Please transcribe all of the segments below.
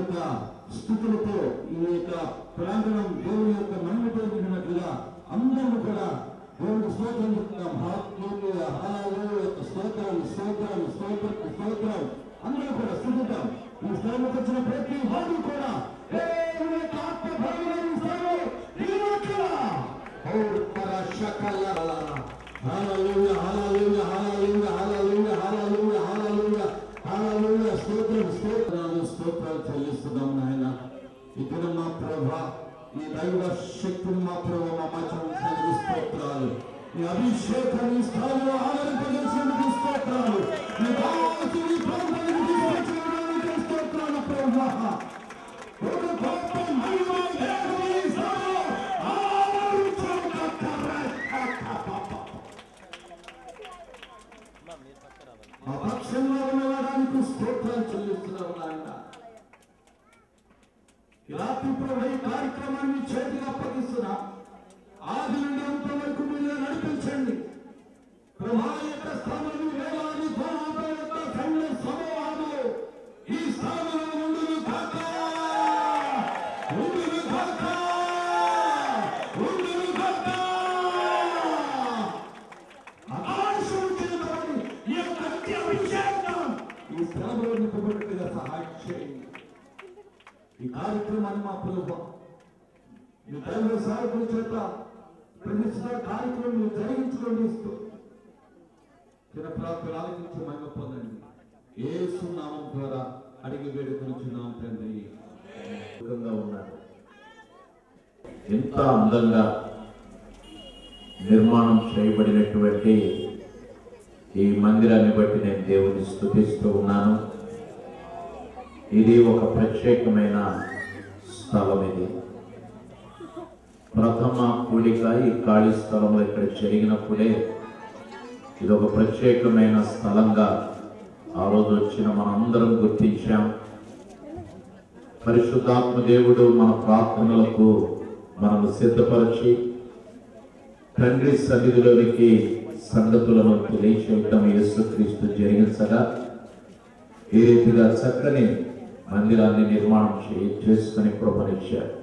యొక్క స్థుతులతో ఈ యొక్క ప్రాంగణం దేవుని యొక్క మహిమతో నిండినట్లుగా అందరూ కూడా దేవుడికి స్తోత్రం చెప్తాం. హల్లెలూయా హల్లెలూయా, స్తోత్రం స్తోత్రం స్తోత్రం స్తోత్రం అందరూ కూడా స్తుతిద్దాం. ఈ స్థలంలోకి వచ్చిన ప్రతి వారు కూడా దేవుని యొక్క ఆత్మ బలమైన స్థలంలో నిలబడగా హల్లెలూయా హల్లెలూయా హల్లెలూయా హల్లెలూయా హల్లెలూయా హల్లెలూయా హల్లెలూయా, స్తోత్రం స్తోత్రాలు స్తోత్రాలు చెల్లిస్తున్నాం నాయన. ఇక్కడ మా ప్రభా ఈ దైవ శక్తిని మా ప్రభు మా మధ్య స్తోత్రాలు, ఈ అభిషేకాన్ని స్థలంలో ఆదరింపజేసేందుకు స్తోత్రాలు, ఈ దాసుని ప్రాంతానికి తీసుకొచ్చినందుకు స్తోత్రాలు ప్రభా. ఒక గొప్ప మహిమ దేవుని స్థలంలో ఆ పక్షంలో ఉన్నవాడానికి స్తోత్రాలు చెల్లిస్తున్నాం నాయన. రాత్రి ప్రభు ఈ కార్యక్రమాన్ని చేతికి అప్పగిస్తున్నా. ఆది నుండి అంత వరకు మీరు నడిపించండి ప్రభా. యొక్క స్థానాన్ని వేలాది ధ్వనుల యొక్క సంఘ సమూహాలు ఈ స్థానంలో ఉండును కాక ఉండును కాక ఉండును కాక. ఆకాశం చేతబడి ఈ యొక్క అభిషేకం ఈ స్థలంలో నింపబడినట్టుగా సహాయం చేయండి. ఈ కార్యక్రమాన్ని మా ప్రభు మీ దైవ సాయకుల చేత ప్రతిష్ఠ కార్యక్రమం జరిగించడం ఇస్తూ చిన్న ప్రార్థన ఆలకించి మహిమ పొందండి. యేసు నామం ద్వారా అడిగి వేడుకొనుచున్నాం తండ్రి. ఉన్నారు ఎంత అందంగా నిర్మాణం చేయబడినటువంటి ఈ మందిరాన్ని బట్టి నేను దేవుని స్తుతిస్తూ ఉన్నాను. ఇది ఒక ప్రత్యేకమైన స్థలం. ఇది ప్రథమ కూడిక ఈ ఖాళీ స్థలంలో ఇక్కడ జరిగినప్పుడే ఇది ఒక ప్రత్యేకమైన స్థలంగా ఆ రోజు వచ్చిన మనందరం గుర్తించాం. పరిశుద్ధాత్మ దేవుడు మన ప్రార్థనలకు మనము సిద్ధపరిచి తండ్రి సన్నిధిలోనికి సంగతులను తెలియచేయటం యేసుక్రీస్తు జరిగించగా ఈ రీతిగా చక్కని మందిరాన్ని నిర్మాణం చేసుకుని కృపనిచ్చారు.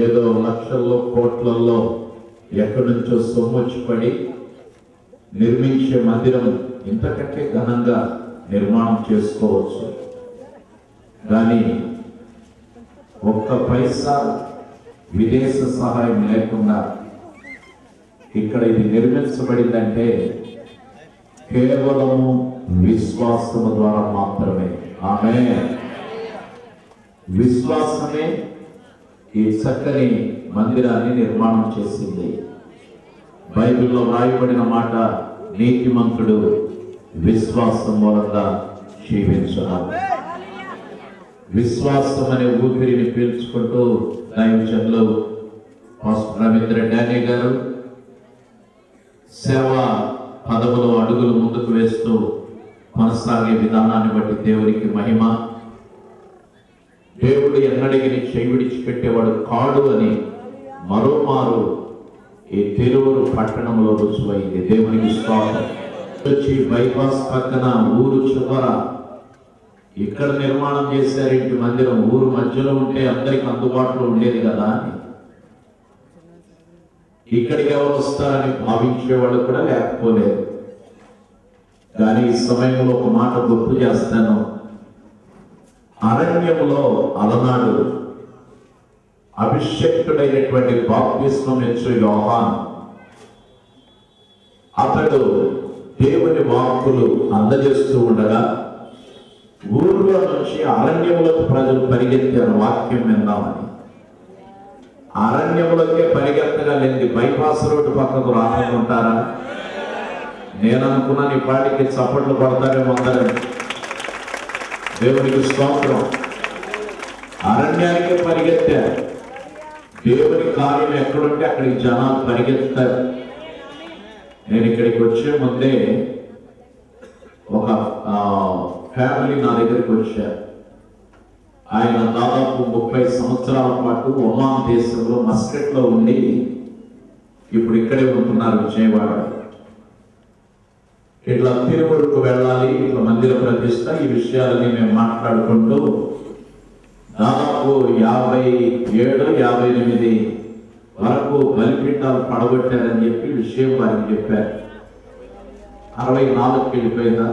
ఏదో లక్షల్లో కోట్లలో ఎక్కడి నుంచో సొమ్మొచ్చిపడి నిర్మించే మందిరం ఇంతకంటే ఘనంగా నిర్మాణం చేసుకోవచ్చు. కానీ ఒక్క పైసా విదేశ సహాయం లేకుండా ఇక్కడ ఇది నిర్మించబడిందంటే కేవలము విశ్వాసము ద్వారా మాత్రమే. ఆమేన్. విశ్వాసమే ఈ చక్కని మందిరాన్ని నిర్మాణం చేసింది. బైబిల్లో వ్రాయబడిన మాట, నీతిమంతుడు విశ్వాసం మూలంగా జీవించును. విశ్వాసం అనే ఊపిరిని పీల్చుకుంటూ దైవజనులు పాస్టర్ రవీంద్ర డానీ గారు సేవా పదవులు అడుగులు ముందుకు వేస్తూ కొనసాగే విధానాన్ని బట్టి దేవునికి మహిమ. దేవుడు ఎన్నడికి చేయి విడిచిపెట్టేవాడు కాడు అని మరోమారు ఈ తిరువురు పట్టణంలో రుజువైంది. దేవునికి స్తోత్రం. వచ్చి బైపాస్ పక్కన ఊరు చివర ఇక్కడ నిర్మాణం చేశారు ఇంటి మందిరం. ఊరు మధ్యలో ఉంటే అందరికి అందుబాటులో ఉండేది కదా అని ఇక్కడికి ఎవరు వస్తారని భావించేవాళ్ళు కూడా లేకపోలేదు. కానీ ఈ సమయంలో ఒక మాట గుర్తు చేస్తాను. అరణ్యములో అలనాడు అభిషేక్తుడైనటువంటి బాప్తిస్మం ఇచ్చు యోహాను అతడు దేవుని వాక్కులు అందజేస్తూ ఉండగా ఊరిలో నుంచి అరణ్యములకు ప్రజలు పరిగెత్తారు వాక్యం విందామని. అరణ్యములకే పరిగెత్తగా లేని బైపాస్ రోడ్డు పక్కకు రానుకుంటారా? నేను అనుకున్నాను ఈ పాటికి చప్పట్లు పడతారేమో అందరూ. దేవునికి స్తోత్రం. అరణ్యానికి పరిగెత్తారు. దేవుని కార్యం ఎక్కడుంటే అక్కడికి జనాలు పరిగెత్తారు. నేను ఇక్కడికి వచ్చే ముందే ఒక ఫ్యామిలీ నా దగ్గరికి వచ్చారు. ఆయన దాదాపు 30 సంవత్సరాల పాటు ఒమాన్ దేశంలో మస్కట్లో ఉండి ఇప్పుడు ఇక్కడే ఉంటున్నారు విజయవాడ. ఇట్లా తిరువురుకు వెళ్ళాలి, ఇట్లా మందిర ప్రతిష్ట, ఈ విషయాలని మేము మాట్లాడుకుంటూ దాదాపు 57-58 వరకు బలిపీఠాలు పడగొట్టారని చెప్పి విషయం వారికి చెప్పారు. 64కి వెళ్ళిపోయిందా?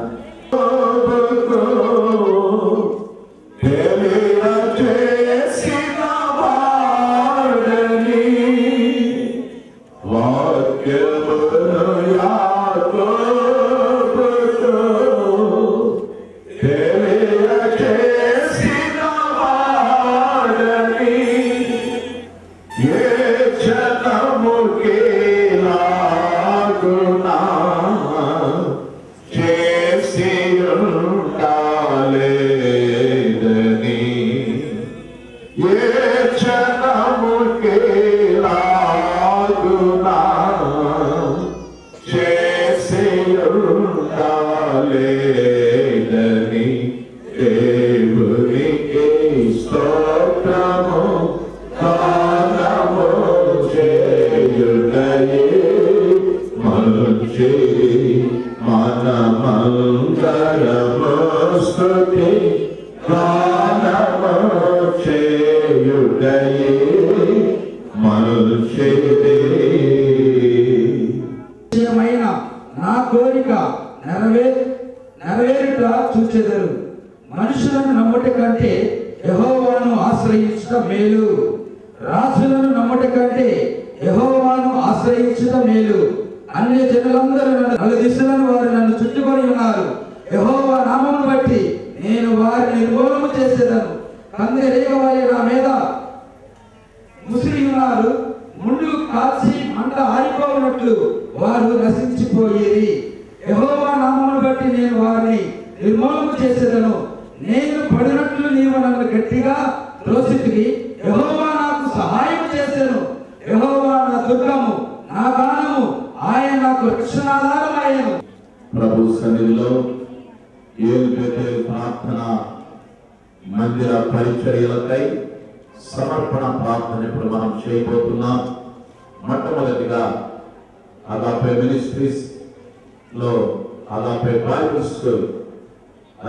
నా కోరిక నెరవేరుట చూచెదరు. మనుషులను నమ్ముట కంటే యెహోవాను ఆశ్రయించుట మేలు. రాజులను నమ్ముట కంటే యెహోవాను ఆశ్రయించుట మేలు. అన్య జనులందరూ నలుదిశలను వారు నన్ను చుట్టుకొని ఉన్నారు. యెహోవా నామమును బట్టి నేను వారిని నిర్మూలన చేసేదను. కందెరేగ వారి నా మీద ముసిరి ఉన్నారు. ముందు కాల్చి మంట ఆరిపోనట్లు వారు నశించిపోయేది. యెహోవా నామమును బట్టి నేను వారిని నిర్మూలన చేసేదను. నేను పడినట్లు నీవు నన్ను గట్టిగా త్రోసితివి. యెహోవా నాకు సహాయం చేసెను. యెహోవా నా దుర్గము, నా గానము, ఆయన నాకు రక్షణాధారమాయెను. ప్రభు సన్నిధిలో ఏలుబెతేలు ప్రార్థన మందిర పరిచర్యలకై సమర్పణ ప్రార్థన ఇప్పుడు మనం చేయబోతున్నాం. మొట్టమొదటిగా అగాపే మినిస్ట్రీస్ లో అగాపే బైబిల్ స్కూల్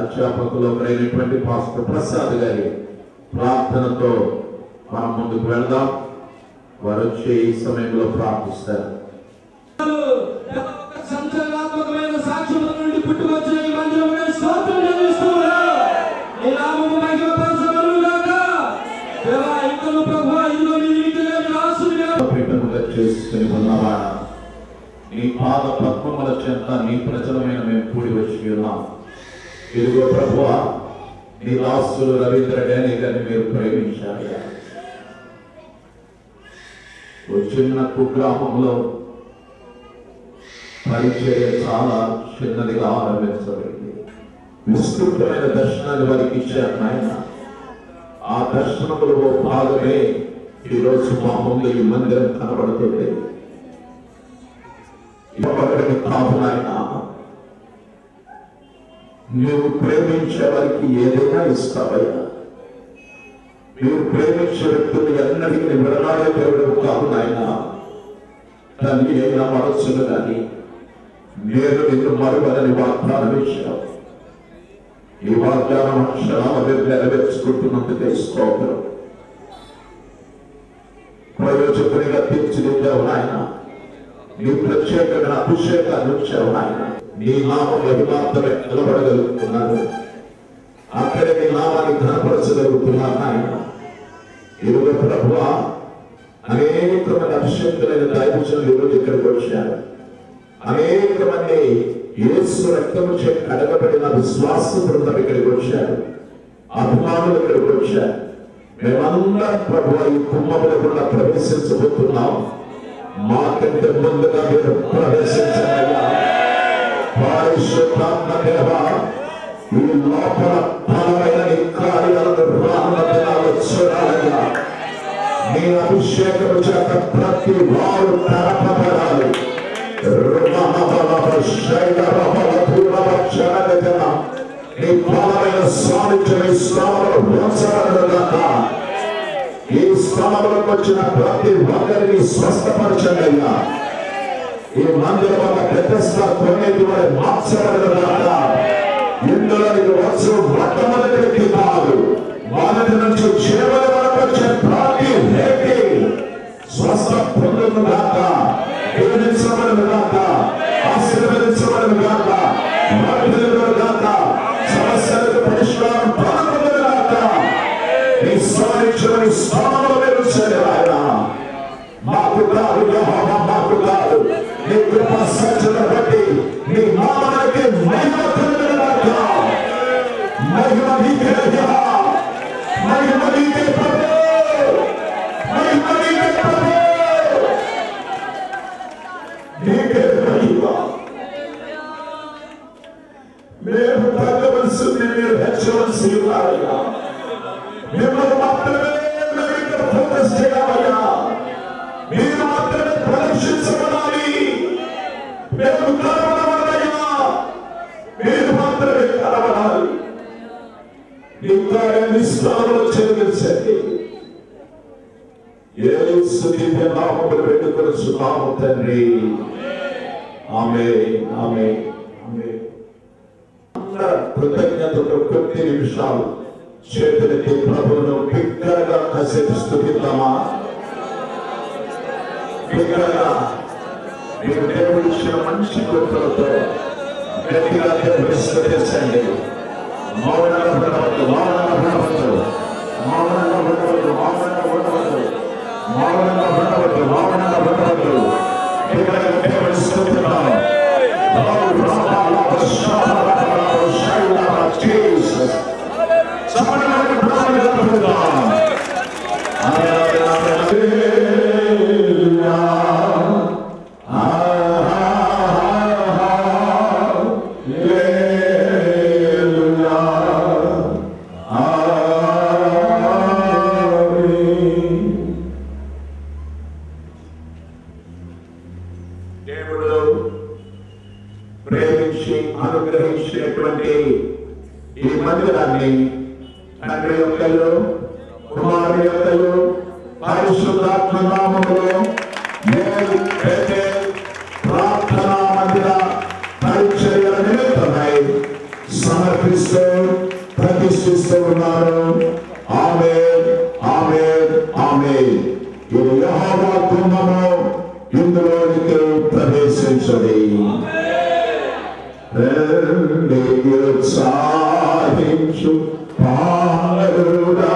అధ్యాపకులు ఒకరైనటువంటి పాస్టర్ ప్రసాద్ గారి ప్రార్థనతో మనం ముందుకు వెళ్దాం. వారు వచ్చే ఈ సమయంలో ప్రార్థిస్తారు. సంచలనాత్మకమైన సాక్ష్యముల నుండి పుట్టుకొచ్చిన ఈ మందిరమునే స్తోత్రం చెల్లిస్తున్నాము. నీ నామము మహిమపరచబడుగాక. దేవా, ఇకను ప్రభువా, ఇదిగో నీ నిమిత్తమై రాసులుగా పీఠముగా చేసుకుని ఉన్నవాడా, నీ పాద పద్మముల చెంత నీ ప్రజలమైన మేము కూడి వచ్చి ఉన్నాం. ఇదిగో ప్రభువా, నీ దాసులు రవీంద్ర డానీ గారిని మీరు ప్రేమించాలి. ఓ చిన్న కుగ్రామంలో పరిచర్య చాలా చిన్నదిగా ఆరంభించబడింది. విస్తృతమైన దర్శనాలు వారికి ఇచ్చారు నాయన. ఆ దర్శనములో ఓ భాగమే ఈరోజు మా ముందు ఈ మందిరం కనబడుతుంది. ఇవ్వబడిన కాదు నాయన, నువ్వు ప్రేమించే వారికి ఏదైనా ఇస్తావయ్యా. మీరు ప్రేమించే వ్యక్తులు ఎన్నటికీ విడనాడే దేవుడు కాదు నాయన. తల్లి అయినా మనస్సును కానీ నేను నిన్ను మరువలని వాగ్దానం ఇచ్చావు. ఈ వాగ్దానం అక్షరాల మీరు నెరవేర్చుకుంటున్నందుకే స్తోత్రం. ప్రయోజకునిగా తీర్చిదిద్దావు నాయన. నీ ప్రత్యేకమైన అభిషేకాన్ని ఇచ్చావు నాయన. నీ నామం మహిమార్థమే నిలబడగలుగుతున్నారు. అక్కడే నీ నామాన్ని ఘనపరచగలుగుతున్నారు నాయన. ఇరుగు ప్రభువా, అనేకమైన అభిషేకులైన దైవజనులు ఈరోజు ఇక్కడికి వచ్చారు. అనేక మంది యేసు రక్తము చే కడగబడిన విశ్వాస బృందం ఇక్కడికి వచ్చారు. అభిమానులు ఇక్కడికి వచ్చారు. మేమందరం ప్రభువా ఈ కుంభముల గుండా ప్రవేశించబోతున్నాం. మాకంటే ముందుగా మీరు ప్రవేశించాలయ్యా. పరిశుద్ధాత్మ దేవా, ఈ లోపల బలమైన నీ కార్యాలను రానున్న దినాల్లో చూడాలయ్యా. నీ అభిషేకం చేత ప్రతి వారు తరపబడాలి. నీ బలమైన సాన్నిధ్యం ఈ స్థలంలో ఉంచబడుగాక. ఈ స్థలంలోకి వచ్చిన ప్రతి ఒక్కరిని స్వస్థపరచండి అయ్యా. ఈ మందిరం ఒక పెద్ద కొనేది వారి మార్చబడగాక. ఇందులోనికి వచ్చు మొట్టమొదటి వ్యక్తి కాదు, మొదటి నుంచి చివరి వరకు వచ్చే ప్రతి వ్యక్తి స్వస్థ పొందుగాక, దీవించబడుగాక, ఆశీర్వదించబడుగాక, గాక, సమస్యలకు పరిష్కారం పొందుగాక. నీ స్వరించని స్థానంలో మీరు చేరాయన. మాకు కాదు యెహోవా, మాకు కాదు, నీ కృప సత్యత బట్టి నీ నామానికి మహిమ కలుగుగాక. మహిమ నీకే యెహోవా, మహిమ నీకే ప్రభు, మహిమ నీకే ప్రభు, నీకే మహిమ. మేము తగ్గవలసింది, మీరు హెచ్చవలసి ఉన్నారయ్యా. మిమ్మల్ని మాత్రమే మేము ఫోకస్ చేయాలయ్యా. మీరు మాత్రమే ప్రదర్శించబడాలి. మేము కనబడాలయ్యా, మీరు మాత్రమే కనబడాలి. నీ కార్యాన్ని స్థానంలో చెల్లించండి. యేసు దివ్య నామములో వేడుకొనుచున్నాము తండ్రి. ఆమేన్, ఆమేన్, ఆమేన్. కృతజ్ఞతతో కొద్ది నిమిషాలు చేతులకి ప్రభువును బిగ్గరగా కాసేపు స్తుతిద్దామా? బిగ్గరగా మీరు దేవుడు ఇచ్చిన మంచి కృపలతో గట్టిగా దేవుని స్తుతించండి. మౌనంగా ఉండవద్దు, మౌనంగా ఉండవద్దు, మౌనంగా ఉండవద్దు, మౌనంగా ఉండవద్దు, మౌనంగా ఉండవద్దు, మౌనంగా ఉండవద్దు. బిగ్గరగా దేవుని స్తుతిద్దాం. Jesus. Somebody put it up with God. ప్రేమించి అనుగ్రహించినటువంటి ఈ మందిరాన్ని తండ్రి యొక్కలు, కుమారుని యొక్కలు, పరిశుద్ధాత్మ నామములో ప్రార్థనా మందిర పరిచర్యల నిమిత్తమై సమర్పిస్తూ ప్రతిష్ఠిస్తూ ఉన్నారు. ఆమేన్, ఆమేన్, ఆమేన్. ఇది యెహోవా కుటుంబము, ఇందులోనికి ప్రవేశించండి. సాధించు పారుడా